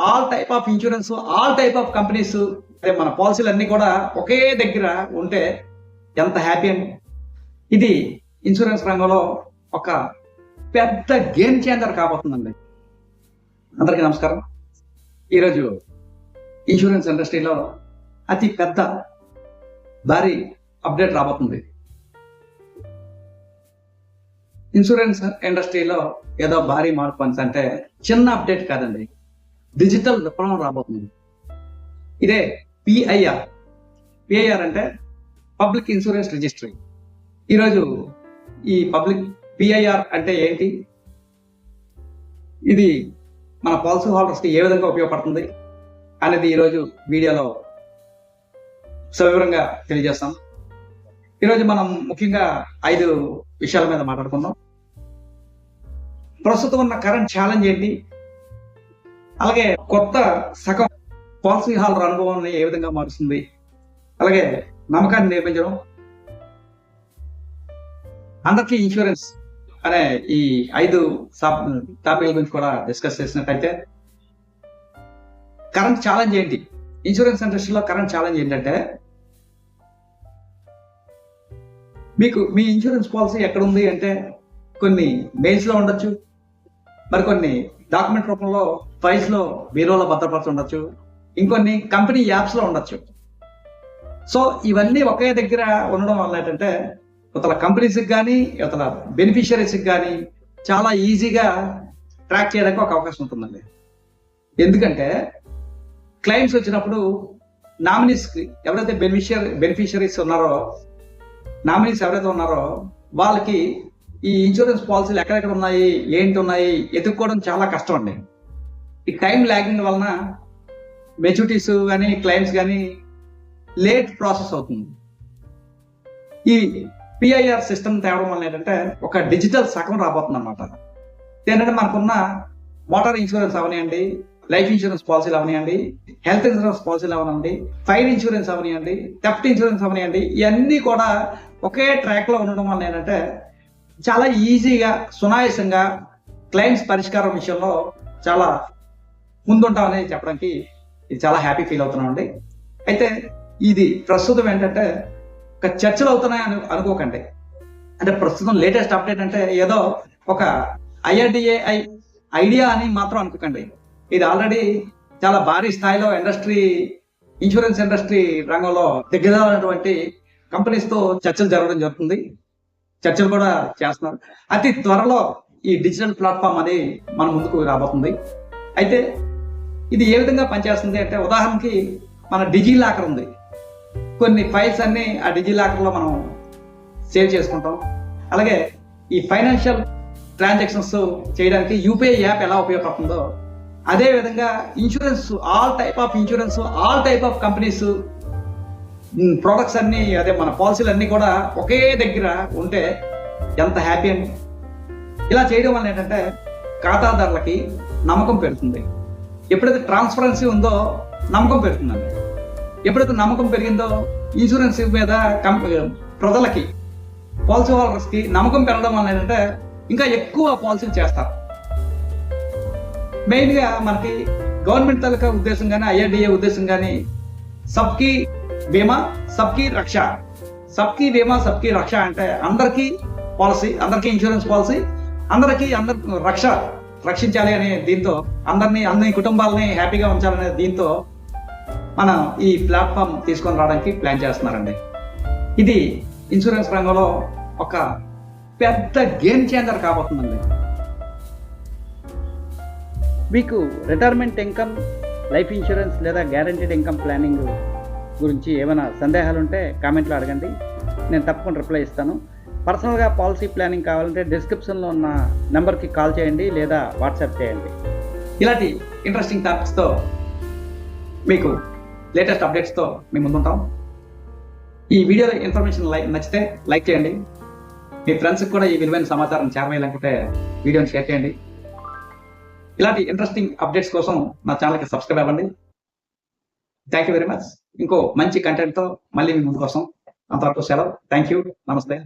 All type of insurance, all type of companies, మన పాలసీలు అన్ని కూడా ఒకే దగ్గర ఉంటే ఎంత హ్యాపీ అండి. ఇది ఇన్సూరెన్స్ రంగంలో ఒక పెద్ద గేమ్ చేంజర్ కాబోతుందండి. అందరికీ నమస్కారం. ఈరోజు ఇన్సూరెన్స్ ఇండస్ట్రీలో అతి పెద్ద భారీ అప్డేట్ రాబోతుంది. ఇన్సూరెన్స్ ఇండస్ట్రీలో ఏదో భారీ మార్పు అంటే చిన్న అప్డేట్ కాదండి, డిజిటల్ విప్లవం రాబోతుంది. ఇదే పిఐఆర్. పిఐఆర్ అంటే పబ్లిక్ ఇన్సూరెన్స్ రిజిస్ట్రీ. ఈరోజు ఈ పబ్లిక్ పిఐఆర్ అంటే ఏంటి, ఇది మన పాలసీ హోల్డర్స్కి ఏ విధంగా ఉపయోగపడుతుంది అనేది ఈరోజు వీడియోలో సవివరంగా తెలియజేస్తాం. ఈరోజు మనం ముఖ్యంగా 5 విషయాల మీద మాట్లాడుకుందాం. ప్రస్తుతం ఉన్న కరెంట్ ఛాలెంజ్ ఏంటి, అలాగే కొత్త సగం పాలసీ హోల్డర్ అనుభవాన్ని ఏ విధంగా మారుస్తుంది, అలాగే నమ్మకాన్ని నిర్మించడం, అందరికీ ఇన్సూరెన్స్ అనే ఈ 5 టాపిక్ల గురించి కూడా డిస్కస్ చేసినట్టయితే, కరెంట్ ఛాలెంజ్ ఏంటి, ఇన్సూరెన్స్ ఇండస్ట్రీలో కరెంట్ ఛాలెంజ్ ఏంటంటే, మీకు మీ ఇన్సూరెన్స్ పాలసీ ఎక్కడ ఉంది అంటే కొన్ని మెయిల్స్ లో ఉండొచ్చు, మరికొన్ని డాక్యుమెంట్ రూపంలో ఫైల్స్ లో బీరోలో భద్రపరచి ఉండొచ్చు, ఇంకొన్ని కంపెనీ యాప్స్ లో ఉండొచ్చు. సో ఇవన్నీ ఒకే దగ్గర ఉండడం వల్ల ఏంటంటే ఇతర కంపెనీస్కి కానీ ఇతర బెనిఫిషియరీస్కి కానీ చాలా ఈజీగా ట్రాక్ చేయడానికి ఒక అవకాశం ఉంటుందండి. ఎందుకంటే క్లైమ్స్ వచ్చినప్పుడు నామినీస్కి ఎవరైతే బెనిఫిషియరీస్ ఉన్నారో, నామినీస్ ఎవరైతే ఉన్నారో వాళ్ళకి ఈ ఇన్సూరెన్స్ పాలసీలు ఎక్కడెక్కడ ఉన్నాయి, ఏంటి ఉన్నాయి ఎదుర్కోవడం చాలా కష్టం అండి. ఈ టైం లాగింగ్ వలన మెచ్యూరిటీస్ కానీ క్లైమ్స్ కానీ లేట్ ప్రాసెస్ అవుతుంది. ఈ పిఐఆర్ సిస్టమ్ తేవడం వల్ల ఏంటంటే ఒక డిజిటల్ సగం రాబోతుంది అనమాట. ఏంటంటే మనకున్న మోటార్ ఇన్సూరెన్స్ అవనివ్వండి, లైఫ్ ఇన్సూరెన్స్ పాలసీలు అవనివ్వండి, హెల్త్ ఇన్సూరెన్స్ పాలసీలు అవనివ్వండి, ఫైర్ ఇన్సూరెన్స్ అవనివ్వండి, థెఫ్ట్ ఇన్సూరెన్స్ అవనివ్వండి, ఇవన్నీ కూడా ఒకే ట్రాక్ లో ఉండడం వల్ల ఏంటంటే చాలా ఈజీగా సునాయాసంగా క్లైమ్స్ పరిష్కారం విషయంలో చాలా ముందుంటామని చెప్పడానికి ఇది చాలా హ్యాపీ ఫీల్ అవుతున్నాం అండి. అయితే ఇది ప్రస్తుతం ఏంటంటే ఒక చర్చలు అవుతున్నాయని అనుకోకండి. అంటే ప్రస్తుతం లేటెస్ట్ అప్డేట్ అంటే ఏదో ఒక IRDAI ఐడియా అని మాత్రం అనుకోకండి. ఇది ఆల్రెడీ చాలా భారీ స్థాయిలో ఇన్సూరెన్స్ ఇండస్ట్రీ రంగంలో దిగ్గజమైనటువంటి కంపెనీస్ తో చర్చలు జరగడం జరుగుతుంది. చర్చలు కూడా చేస్తున్నారు. అతి త్వరలో ఈ డిజిటల్ ప్లాట్ఫామ్ అనేది మన ముందుకు రాబోతుంది. అయితే ఇది ఏ విధంగా పనిచేస్తుంది అంటే, ఉదాహరణకి మన డిజీ లాకర్ ఉంది, కొన్ని ఫైల్స్ అన్ని ఆ డిజీ లాకర్ లో మనం సేవ్ చేసుకుంటాం. అలాగే ఈ ఫైనాన్షియల్ ట్రాన్సాక్షన్స్ చేయడానికి యూపీఐ యాప్ ఎలా ఉపయోగపడుతుందో అదే విధంగా insurance, all type of insurance, all type of companies products అన్ని, అదే మన పాలసీలు అన్ని కూడా ఒకే దగ్గర ఉంటే ఎంత హ్యాపీ అండి. ఇలా చేయడం వల్ల ఏంటంటే ఖాతాదారులకి నమ్మకం పెరుగుతుంది. ఎప్పుడైతే ట్రాన్స్పరెన్సీ ఉందో నమ్మకం పెరుగుతుందండి. ఎప్పుడైతే నమ్మకం పెరిగిందో ఇన్సూరెన్స్ మీద ప్రజలకి, పాలసీ హోల్డర్స్ కి నమ్మకం పెరగడం వల్ల ఏంటంటే ఇంకా ఎక్కువ పాలసీలు చేస్తారు. మెయిన్ గా మనకి గవర్నమెంట్ తాలూకా ఉద్దేశం కానీ, IRDA ఉద్దేశం కానీ సబ్కి బీమా సబ్కి రక్ష, సబ్కి బీమా సబ్కి రక్ష అంటే అందరికీ పాలసీ, అందరికీ ఇన్సూరెన్స్ పాలసీ, అందరికీ రక్షించాలి అనే దీంతో, అందరి కుటుంబాలని హ్యాపీగా ఉంచాలనే దీంతో మనం ఈ ప్లాట్ఫామ్ తీసుకొని రావడానికి ప్లాన్ చేస్తున్నారండి. ఇది ఇన్సూరెన్స్ రంగంలో ఒక పెద్ద గేమ్ చేంజర్ కాబోతుందండి. మీకు రిటైర్మెంట్ ఇన్కమ్, లైఫ్ ఇన్సూరెన్స్ లేదా గ్యారంటీడ్ ఇన్కమ్ ప్లానింగ్ గురించి ఏమైనా సందేహాలు ఉంటే కామెంట్లో అడగండి, నేను తప్పకుండా రిప్లై ఇస్తాను. పర్సనల్గా పాలసీ ప్లానింగ్ కావాలంటే డిస్క్రిప్షన్లో ఉన్న నెంబర్కి కాల్ చేయండి లేదా వాట్సాప్ చేయండి. ఇలాంటి ఇంట్రెస్టింగ్ టాపిక్స్తో మీకు లేటెస్ట్ అప్డేట్స్తో మేము ముందుంటాం. ఈ వీడియో ఇన్ఫర్మేషన్ నచ్చితే లైక్ చేయండి. మీ ఫ్రెండ్స్కి కూడా ఈ విలువైన సమాచారం చేరవేయాలనుకుంటే వీడియోని షేర్ చేయండి. ఇలాంటి ఇంట్రెస్టింగ్ అప్డేట్స్ కోసం నా ఛానల్కి సబ్స్క్రైబ్ అవ్వండి. Thank you very much. ఇంకో మంచి కంటెంట్తో మళ్ళీ మీ ముందుకు వస్తాం. అంతవరకు సెలవు. Thank you. నమస్తే.